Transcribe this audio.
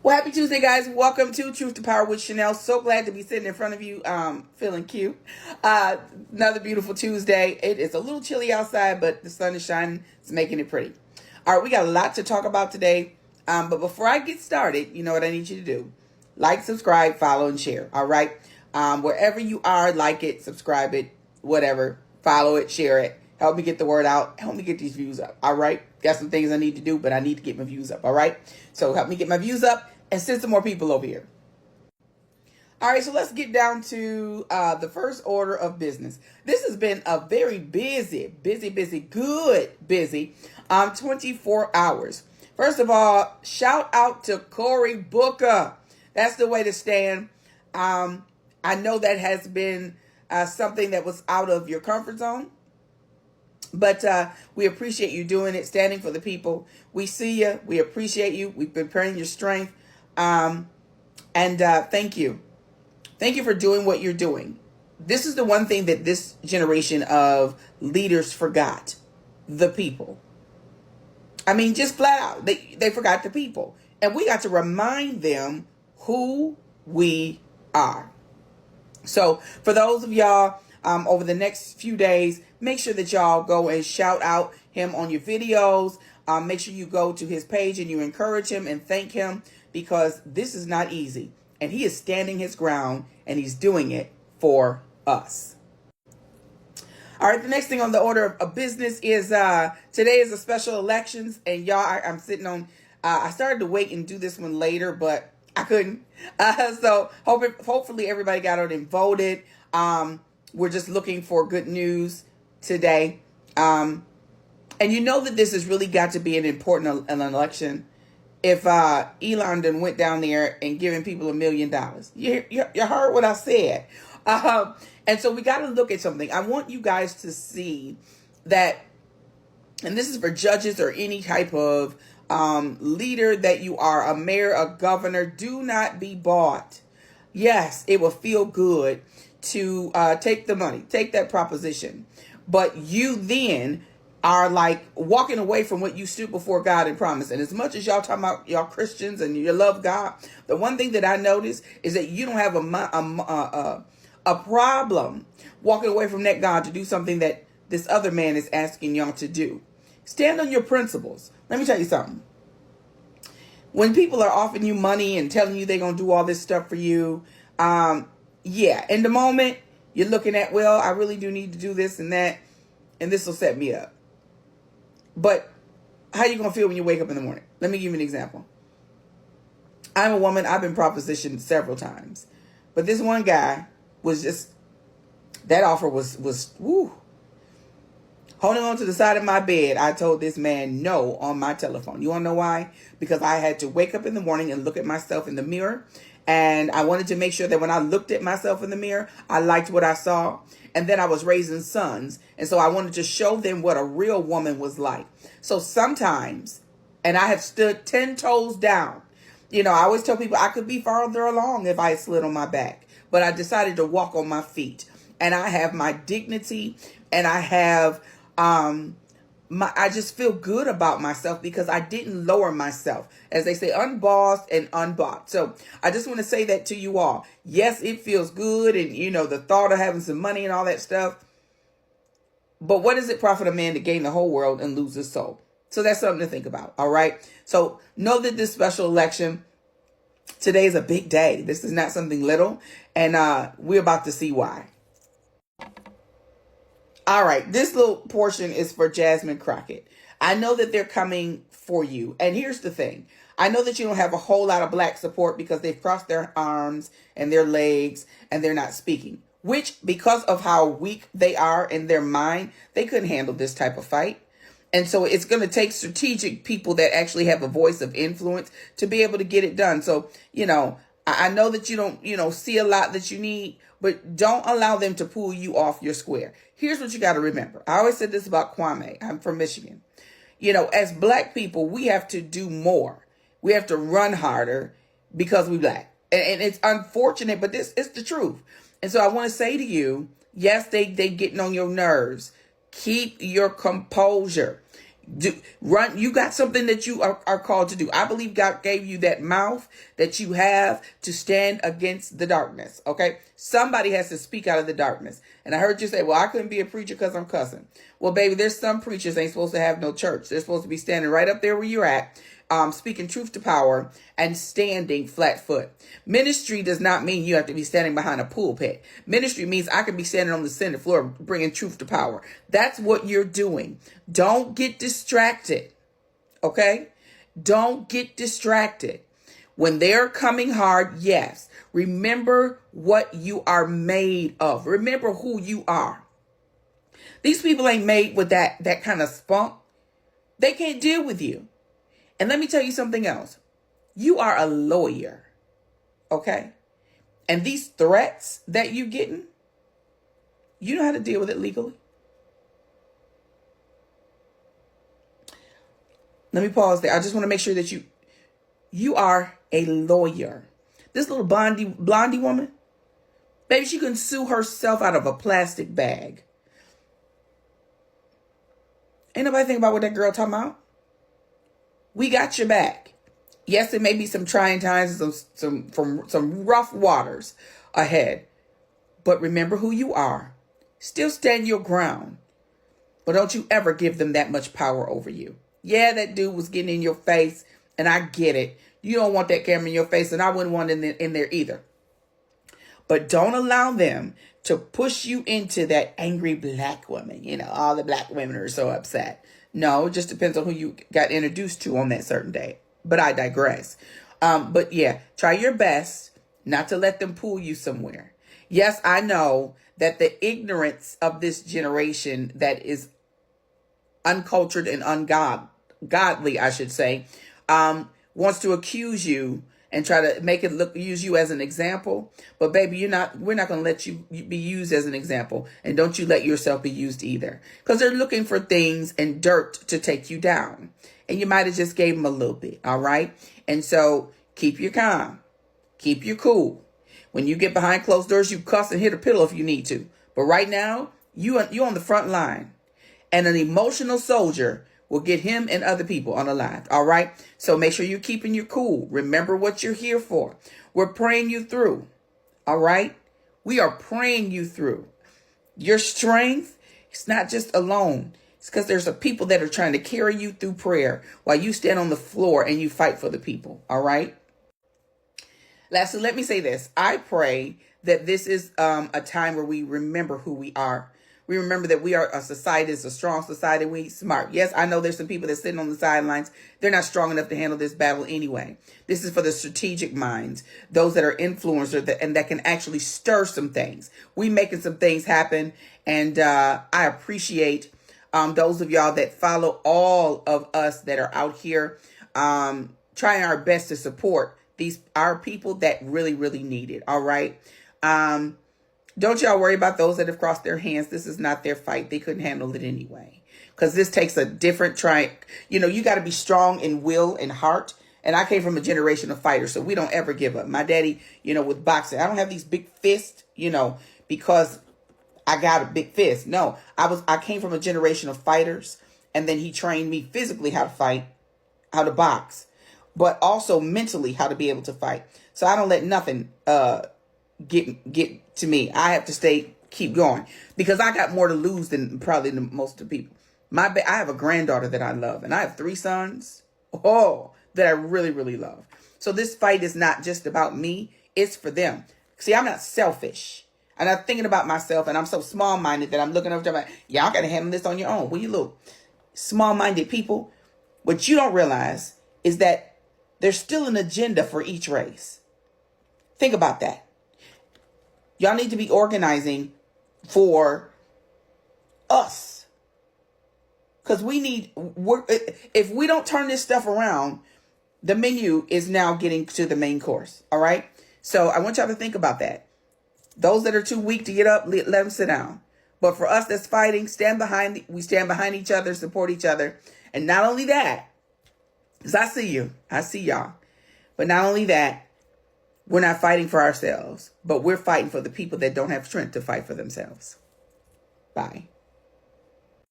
Well, happy Tuesday, guys. Welcome to Truth to Power with Chanel. So glad to be sitting in front of you, feeling cute. Uh, Another beautiful Tuesday. It is a little chilly outside, but the sun is shining. It's making it pretty. All right, we got a lot to talk about today. But before I get started, you know what I need you to do. Like, subscribe, follow, and share. All right? Wherever you are, like it, subscribe it, whatever. Follow it, share it. Help me get the word out. Help me get these views up. All right? Got some things I need to do, but I need to get my views up. All right? So help me get my views up and send some more people over here. All right, so let's get down to the first order of business. This has been a very busy, good busy 24 hours. First of all, shout out to Cory Booker. That's the way to stand. I know that has been something that was out of your comfort zone. But we appreciate you doing it, standing for the people. We see you. We appreciate you. We've been praying your strength. And thank you. Thank you for doing what you're doing. This is the one thing that this generation of leaders forgot. The people. I mean, just flat out. They forgot the people. And we got to remind them who we are. So for those of y'all over the next few days, make sure that y'all go and shout out him on your videos. Make sure you go to his page and you encourage him and thank him, because this is not easy. And he is standing his ground and he's doing it for us. All right, the next thing on the order of business is today is a special elections. And y'all, I'm sitting on, I started to wait and do this one later, but I couldn't. So hopefully everybody got out and voted. We're just looking for good news today. And you know that this has really got to be an important an election. If Elon done went down there and giving people $1 million, you heard what I said. And so we got to look at something. I want you guys to see that, and this is for judges or any type of leader that you are, a mayor, a governor, do not be bought. Yes, it will feel good to take the money, take that proposition. But you then are like walking away from what you stood before God and promised. And as much as y'all talking about y'all Christians and you love God, the one thing that I noticed is that you don't have a problem walking away from that God to do something that this other man is asking y'all to do. Stand on your principles. Let me tell you something. When people are offering you money and telling you they're going to do all this stuff for you, yeah, in the moment, you're looking at, well, I really do need to do this and that, and this will set me up. But how you going to feel when you wake up in the morning? Let me give you an example. I'm a woman. I've been propositioned several times. But this one guy was just, that offer was woo. Holding on to the side of my bed, I told this man no on my telephone. You want to know why? Because I had to wake up in the morning and look at myself in the mirror. And I wanted to make sure that when I looked at myself in the mirror, I liked what I saw. And then I was raising sons. And so I wanted to show them what a real woman was like. So sometimes, and I have stood 10 toes down. You know, I always tell people I could be farther along if I had slid on my back. But I decided to walk on my feet. And I have my dignity, and I have I just feel good about myself because I didn't lower myself. As they say, unbossed and unbought. So I just want to say that to you all. Yes, it feels good. And, you know, the thought of having some money and all that stuff. But what does it profit a man to gain the whole world and lose his soul? So that's something to think about. All right. So know that this special election today is a big day. This is not something little. And we're about to see why. All right, this little portion is for Jasmine Crockett. I know that they're coming for you. And here's the thing. I know that you don't have a whole lot of black support because they've crossed their arms and their legs and they're not speaking. Which, because of how weak they are in their mind, they couldn't handle this type of fight. And so it's going to take strategic people that actually have a voice of influence to be able to get it done. So, you know, I know that you don't, see a lot that you need, but don't allow them to pull you off your square. Here's what you got to remember. I always said this about Kwame. I'm from Michigan. You know, as black people, we have to do more. We have to run harder because we black. And it's unfortunate, but this is the truth. And so I want to say to you, yes, they getting on your nerves. Keep your composure. You got something that you are called to do. I believe God gave you that mouth that you have to stand against the darkness. Okay. Somebody has to speak out of the darkness. And I heard you say, well, I couldn't be a preacher because I'm cussing. Well, baby, there's some preachers ain't supposed to have no church. They're supposed to be standing right up there where you're at, speaking truth to power and standing flat foot. Ministry does not mean you have to be standing behind a pulpit. Ministry means I can be standing on the Senate floor bringing truth to power. That's what you're doing. Don't get distracted. Okay? Don't get distracted. When they're coming hard, yes. Remember what you are made of. Remember who you are. These people ain't made with that kind of spunk. They can't deal with you. And let me tell you something else. You are a lawyer. Okay? And these threats that you're getting, you know how to deal with it legally. Let me pause there. I just want to make sure that you are a lawyer. This little blondie woman, baby, she can sue herself out of a plastic bag. Ain't nobody think about what that girl talking about. We got your back. Yes, it may be some trying times and some rough waters ahead. But remember who you are. Still stand your ground. But don't you ever give them that much power over you. Yeah, that dude was getting in your face, and I get it. You don't want that camera in your face, and I wouldn't want it in there either. But don't allow them to push you into that angry black woman. You know, all the black women are so upset. No, it just depends on who you got introduced to on that certain day. But I digress. But yeah, try your best not to let them pull you somewhere. Yes, I know that the ignorance of this generation that is uncultured and ungodly, I should say, wants to accuse you and try to use you as an example. But baby, we're not going to let you be used as an example. And don't you let yourself be used either. Because they're looking for things and dirt to take you down. And you might have just gave them a little bit. All right. And so keep your calm. Keep your cool. When you get behind closed doors, you cuss and hit a pillow if you need to. But right now, you're on the front line. And an emotional soldier will get him and other people unalived. All right. So make sure you're keeping your cool. Remember what you're here for. We're praying you through. All right. We are praying you through. Your strength, it's not just alone. It's because there's a people that are trying to carry you through prayer while you stand on the floor and you fight for the people. All right. Lastly, let me say this. I pray that this is a time where we remember who we are. We remember that we are a society, it's a strong society. We smart. Yes, I know there's some people that's sitting on the sidelines. They're not strong enough to handle this battle anyway. This is for the strategic minds, those that are influencers and that can actually stir some things. We making some things happen. And I appreciate those of y'all that follow all of us that are out here trying our best to support our people that really, really need it. All right. Don't y'all worry about those that have crossed their hands. This is not their fight. They couldn't handle it anyway. Because this takes a different you got to be strong in will and heart. And I came from a generation of fighters, so we don't ever give up. My daddy, with boxing, I don't have these big fists, because I got a big fist. No, I came from a generation of fighters. And then he trained me physically how to fight, how to box, but also mentally how to be able to fight. So I don't let nothing get to me. I have to keep going because I got more to lose than probably most of the people. I have a granddaughter that I love, and I have 3 sons. That I really, really love. So this fight is not just about me. It's for them. See, I'm not selfish. I'm not thinking about myself, and I'm so small-minded that I'm looking over to my, y'all got to handle this on your own. Well, you little small-minded people, what you don't realize is that there's still an agenda for each race. Think about that. Y'all need to be organizing for us. Because if we don't turn this stuff around, the menu is now getting to the main course. All right. So I want y'all to think about that. Those that are too weak to get up, let them sit down. But for us that's fighting, we stand behind each other, support each other. And not only that, because I see y'all. But not only that, we're not fighting for ourselves, but we're fighting for the people that don't have strength to fight for themselves. Bye.